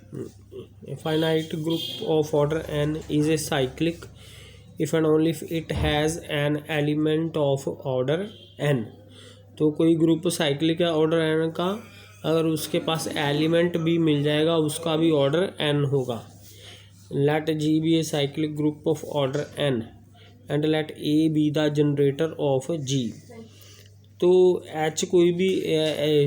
A finite group of order n is a cyclic if and only if it has an element of order n। तो कोई group cyclic है order n का, अगर उसके पास element भी मिल जाएगा उसका भी ऑर्डर n होगा। Let G be a cyclic group of order n and let A be the generator of G। तो H कोई भी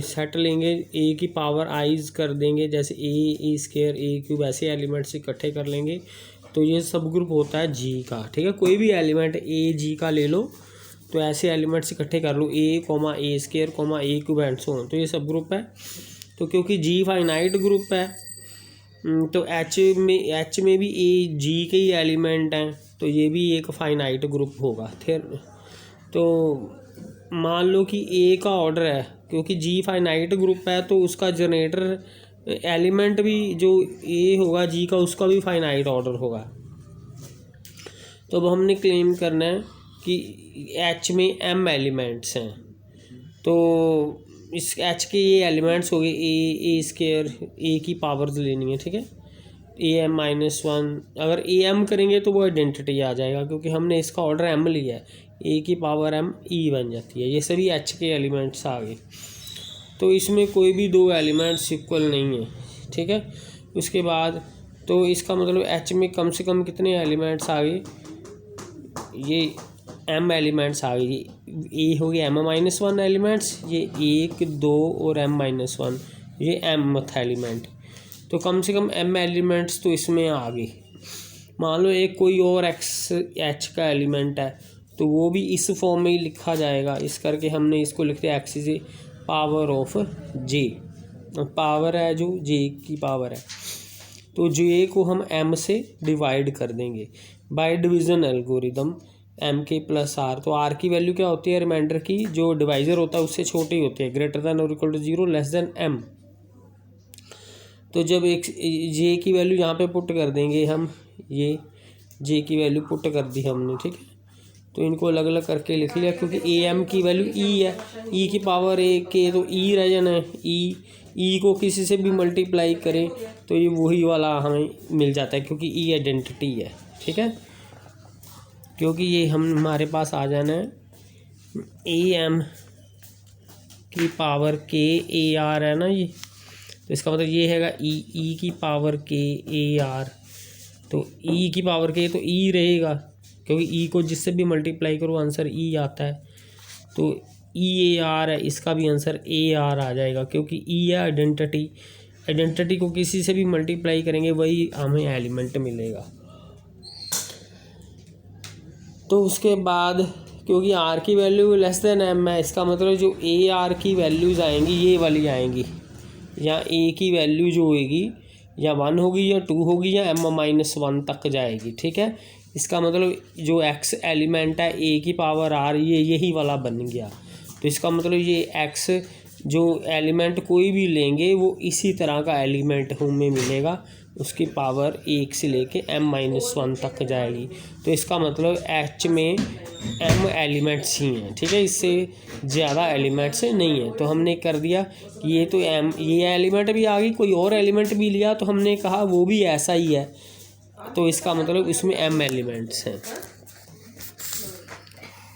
सेट लेंगे, A की पावर आइज कर देंगे, जैसे A स्क्वायर A क्यूब ऐसे एलिमेंट्स इकट्ठे कर लेंगे तो ये सब ग्रुप होता है G का। ठीक है, कोई भी एलिमेंट A G का ले लो तो ऐसे एलिमेंट्स इकट्ठे कर लो A square A cube and so on, तो ये सब ग्रुप है। तो क्योंकि G फाइनाइट ग्रुप है तो H में भी A G के ही एलिमेंट हैं, तो ये भी एक फाइनाइट ग्रुप होगा। फिर तो मान लो कि A का ऑर्डर है, क्योंकि G फाइनाइट ग्रुप है तो उसका जनरेटर एलिमेंट भी जो A होगा G का उसका भी फाइनाइट ऑर्डर होगा। तो अब हमने क्लेम करना है कि H में M एलिमेंट्स हैं, तो इस H के ये एलिमेंट्स हो गए A स्क्वायर A की पावर्स लेनी है। ठीक है, AM-1 अगर AM करेंगे तो वो आइडेंटिटी आ जाएगा, क्योंकि हमने इसका ऑर्डर M लिया है, A की पावर M E बन जाती है। ये सभी H के एलिमेंट्स आ गए, तो इसमें कोई भी दो एलिमेंट्स इक्वल नहीं है। ठीक है, उसके बाद तो इसका मतलब H में कम से कम कितने एलिमेंट्स आ गए, ये M एलिमेंट्स आ गए। A हो गया M-1 एलिमेंट्स, ये 1 2 और M-1 ये mth एलिमेंट, तो कम से कम M एलिमेंट्स तो इसमें आ गए। मान लो एक कोई और H का एलिमेंट है तो वो भी इस फॉर्म में ही लिखा जाएगा, इस करके हमने इसको लिख दिया X से पावर ऑफ J, पावर है जो J की पावर है, तो J को हम M से डिवाइड कर देंगे बाय डिवीज़न एल्गोरिदम M के प्लस R। तो R की वैल्यू क्या होती है, रिमाइंडर की जो डिवाइज़र होता है उससे छोटी होती है, ग्रेटर दैन और equal to 0 less than M। तो जब एक J की वैल्यू यहाँ पे पुट कर देंगे हम, ये J की वैल्यू पुट कर दी हमने। ठीक है, तो इनको अलग अलग करके लिख लिया, क्योंकि AM की वैल्यू E है, E की पावर A के तो E रह जाना है, E को किसी से भी मल्टीप्लाई करें तो ये वही वाला हमें मिल जाता है, क्योंकि E आइडेंटिटी है। ठीक है, क्योंकि ये हमारे पास आ जाना है AM की पावर K AR है ना ये, तो इसका मतलब ये हैगा E की पावर K AR, तो E की पावर K तो E रहेगा, क्योंकि E को जिससे भी मल्टीप्लाई करो आंसर E आता है, तो EAR है, इसका भी आंसर AR आ जाएगा, क्योंकि E है आइडेंटिटी को किसी से भी मल्टीप्लाई करेंगे वही हमें एलिमेंट मिलेगा। तो उसके बाद क्योंकि R की वैल्यू लेस देन M है, इसका मतलब जो AR की वैल्यूज़ आएंगी ये वाली आएंगी, या A की वैल्यू जो होगी या 1 होगी या 2 होगी या M-1 तक जाएगी। ठीक है, इसका मतलब जो X एलिमेंट है A की पावर R ये यही वाला बन गया, तो इसका मतलब ये X जो एलिमेंट कोई भी लेंगे वो इसी तरह का एलिमेंट हमें मिलेगा, उसकी पावर 1 से लेके M-1 तक जाएगी। तो इसका मतलब H में M एलिमेंट्स ही हैं। ठीक है, इससे ज़्यादा एलिमेंट्स नहीं है। तो हमने कर दिया कि ये तो ये एलिमेंट भी आ गई, कोई और एलिमेंट भी लिया तो हमने कहा वो भी ऐसा ही है, तो इसका मतलब इसमें M एलिमेंट्स हैं।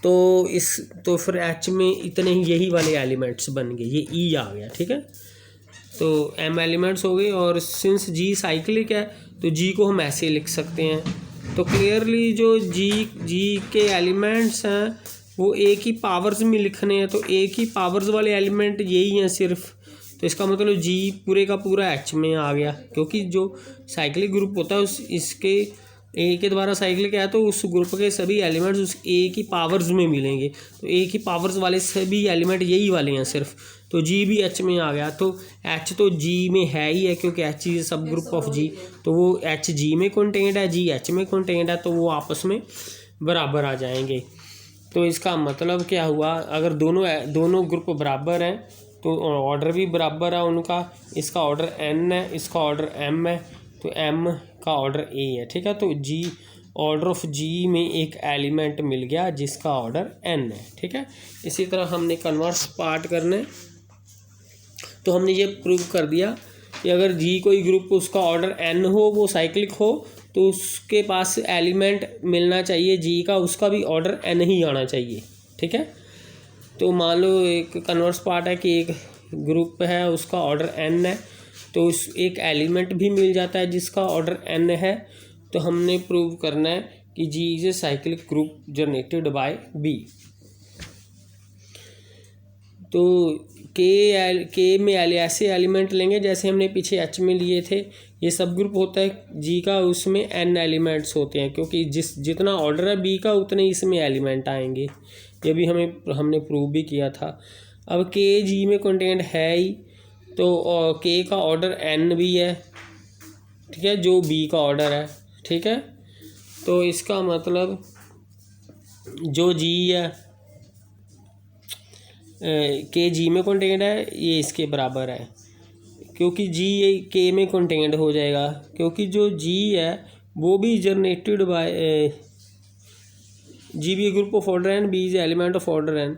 तो फिर H में इतने ही यही वाले एलिमेंट्स बन गए, ये E आ गया। ठीक है, तो M एलिमेंट्स हो गए, और सिंस G साइक्लिक है तो G को हम ऐसे लिख सकते हैं। तो क्लियरली जो G के एलिमेंट्स हैं वो A की पावर्स में लिखने हैं, तो A की पावर्स वाले एलिमेंट यही हैं सिर्फ, तो इसका मतलब G पूरे का पूरा H में आ गया, क्योंकि जो साइक्लिक ग्रुप होता है इसके A के द्वारा साइक्लिक है तो उस ग्रुप के सभी एलिमेंट्स उस A की पावर्स में मिलेंगे, तो A की पावर्स वाले सभी एलिमेंट यही वाले हैं सिर्फ, तो G भी H में आ गया। तो H तो G में है ही है, क्योंकि H इज सब ग्रुप ऑफ G, तो वो H G में कंटेंट है, G H में कंटेंट है, तो वो आपस में बराबर आ जाएंगे। तो इसका मतलब क्या हुआ, अगर दोनों ग्रुप बराबर हैं तो ऑर्डर भी बराबर है उनका, इसका ऑर्डर N है, इसका ऑर्डर M है, तो M का ऑर्डर A है। ठीक है, तो G ऑर्डर ऑफ G में एक एलिमेंट मिल गया जिसका ऑर्डर N है। ठीक है, इसी तरह हमने कन्वर्स पार्ट करना है, तो हमने ये प्रूव कर दिया कि अगर जी कोई ग्रुप उसका ऑर्डर n हो, वो साइक्लिक हो, तो उसके पास एलिमेंट मिलना चाहिए जी का, उसका भी ऑर्डर n ही आना चाहिए। ठीक है, तो मान लो एक कन्वर्स पार्ट है कि एक ग्रुप है उसका ऑर्डर n है, तो उस एक एलिमेंट भी मिल जाता है जिसका ऑर्डर n है। तो हमने प्रूव करना है कि G is a cyclic group generated by B. तो के में ऐसे एलिमेंट लेंगे जैसे हमने पीछे एच में लिए थे। ये सब ग्रुप होता है जी का, उसमें n एलिमेंट्स होते हैं, क्योंकि जितना ऑर्डर है बी का उतने इसमें एलिमेंट आएंगे। ये भी हमने प्रूव भी किया था। अब के जी में कंटेंट है ही, तो के का ऑर्डर n भी है, ठीक है, जो बी का ऑर्डर है। ठीक है, तो इसका मतलब जो जी है के जी में कंटेंट है, ये इसके बराबर है, क्योंकि जी के में कंटेंट हो जाएगा, क्योंकि जो जी है वो भी generated by G B group of order N, B is element of order N.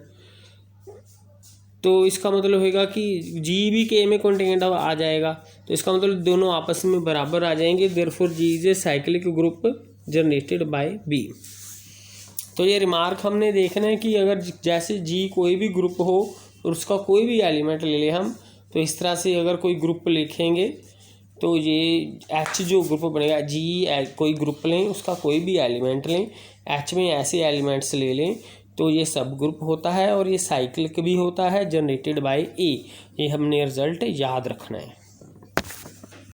तो इसका मतलब होगा कि जी भी के में कंटेंट आ जाएगा, तो इसका मतलब दोनों आपस में बराबर आ जाएंगे। Therefore G is a cyclic group generated by B. तो ये रिमार्क हमने देखना है कि अगर जैसे जी कोई भी ग्रुप हो और उसका कोई भी एलिमेंट ले लें हम, तो इस तरह से अगर कोई ग्रुप लिखेंगे तो ये एच जो ग्रुप बनेगा, जी कोई ग्रुप लें उसका कोई भी एलिमेंट लें, एच में ऐसे एलिमेंट्स ले लें, तो ये सब ग्रुप होता है और ये साइक्लिक भी होता है जनरेटेड बाय ए। ये हमने रिजल्ट याद रखना है।